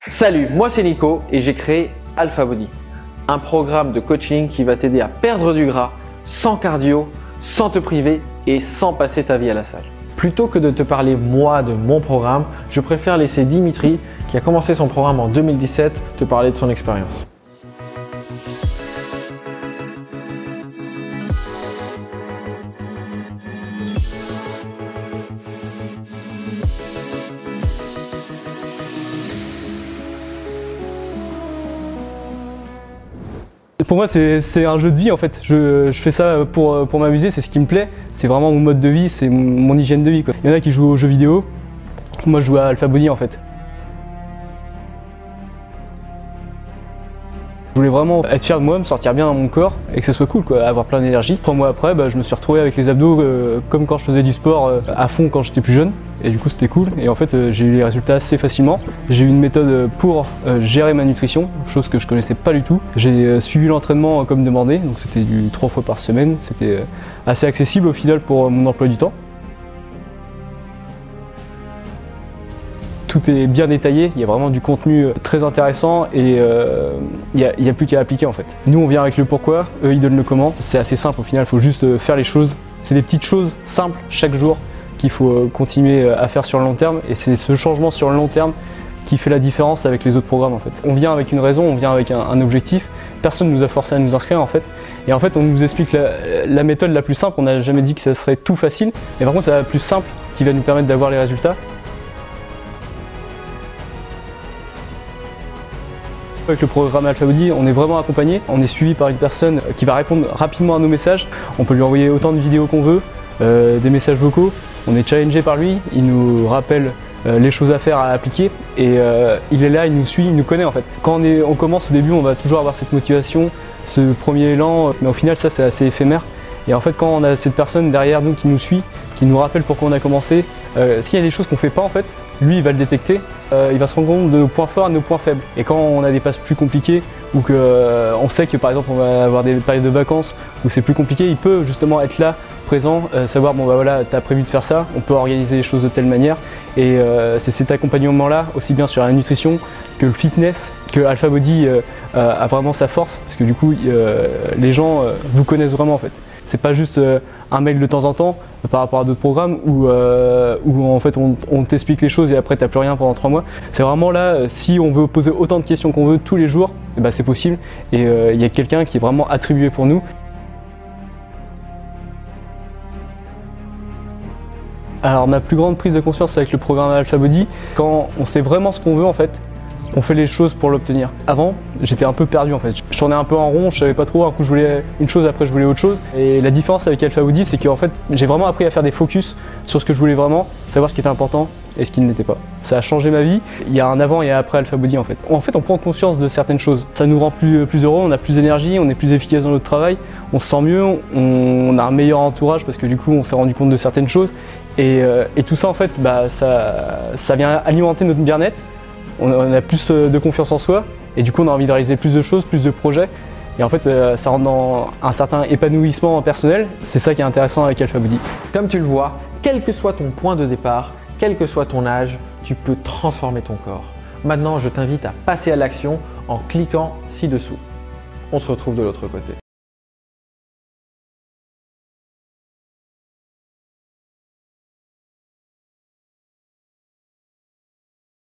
Salut, moi c'est Nico et j'ai créé Alpha Body, un programme de coaching qui va t'aider à perdre du gras sans cardio, sans te priver et sans passer ta vie à la salle. Plutôt que de te parler moi de mon programme, je préfère laisser Dimitri, qui a commencé son programme en 2017, te parler de son expérience. Pour moi, c'est un jeu de vie en fait. Je fais ça pour m'amuser, c'est ce qui me plaît. C'est vraiment mon mode de vie, c'est mon hygiène de vie, quoi. Il y en a qui jouent aux jeux vidéo, moi je joue à Alpha Body en fait. Je voulais vraiment être fier de moi, me sentir bien dans mon corps et que ça soit cool, quoi, avoir plein d'énergie. 3 mois après, je me suis retrouvé avec les abdos comme quand je faisais du sport à fond quand j'étais plus jeune. Et du coup c'était cool et en fait j'ai eu les résultats assez facilement. J'ai eu une méthode pour gérer ma nutrition, chose que je connaissais pas du tout. J'ai suivi l'entraînement comme demandé, donc c'était du 3 fois par semaine. C'était assez accessible au final pour mon emploi du temps. Tout est bien détaillé, il y a vraiment du contenu très intéressant et il n'y a plus qu'à appliquer en fait. Nous on vient avec le pourquoi, eux ils donnent le comment. C'est assez simple au final, il faut juste faire les choses. C'est des petites choses simples chaque jour qu'il faut continuer à faire sur le long terme et c'est ce changement sur le long terme qui fait la différence avec les autres programmes en fait. On vient avec une raison, on vient avec un objectif, personne ne nous a forcé à nous inscrire en fait. Et en fait on nous explique la méthode la plus simple, on n'a jamais dit que ça serait tout facile, mais par contre c'est la plus simple qui va nous permettre d'avoir les résultats. Avec le programme Alpha Body, on est vraiment accompagné, on est suivi par une personne qui va répondre rapidement à nos messages. On peut lui envoyer autant de vidéos qu'on veut, des messages vocaux, on est challengé par lui, il nous rappelle les choses à faire, à appliquer et il est là, il nous suit, il nous connaît en fait. Quand on commence au début, on va toujours avoir cette motivation, ce premier élan, mais au final ça c'est assez éphémère. Et en fait quand on a cette personne derrière nous qui nous suit, qui nous rappelle pourquoi on a commencé, s'il y a des choses qu'on ne fait pas en fait, lui il va le détecter, il va se rendre compte de nos points forts et de nos points faibles. Et quand on a des passes plus compliquées ou qu'on sait que par exemple on va avoir des périodes de vacances où c'est plus compliqué, il peut justement être là, présent, savoir bon voilà, tu as prévu de faire ça, on peut organiser les choses de telle manière. Et c'est cet accompagnement là, aussi bien sur la nutrition que le fitness, que Alpha Body a vraiment sa force, parce que du coup les gens vous connaissent vraiment en fait. C'est pas juste un mail de temps en temps par rapport à d'autres programmes où en fait on t'explique les choses et après t'as plus rien pendant 3 mois. C'est vraiment là, si on veut poser autant de questions qu'on veut tous les jours, c'est possible et il y a quelqu'un qui est vraiment attribué pour nous. Alors ma plus grande prise de conscience avec le programme Alpha Body, quand on sait vraiment ce qu'on veut en fait, on fait les choses pour l'obtenir. Avant, j'étais un peu perdu en fait. Je tournais un peu en rond, je savais pas trop, un coup je voulais une chose, après je voulais autre chose. Et la différence avec Alpha Body, c'est qu'en fait, j'ai vraiment appris à faire des focus sur ce que je voulais vraiment, savoir ce qui était important et ce qui ne l'était pas. Ça a changé ma vie. Il y a un avant et un après Alpha Body en fait. En fait, on prend conscience de certaines choses. Ça nous rend plus heureux, on a plus d'énergie, on est plus efficace dans notre travail, on se sent mieux, on a un meilleur entourage parce que du coup, on s'est rendu compte de certaines choses. Et tout ça en fait, ça vient alimenter notre bien-être. On a plus de confiance en soi et du coup on a envie de réaliser plus de choses, plus de projets et en fait ça rentre dans un certain épanouissement personnel. C'est ça qui est intéressant avec Alpha Body. Comme tu le vois, quel que soit ton point de départ, quel que soit ton âge, tu peux transformer ton corps. Maintenant, je t'invite à passer à l'action en cliquant ci-dessous. On se retrouve de l'autre côté.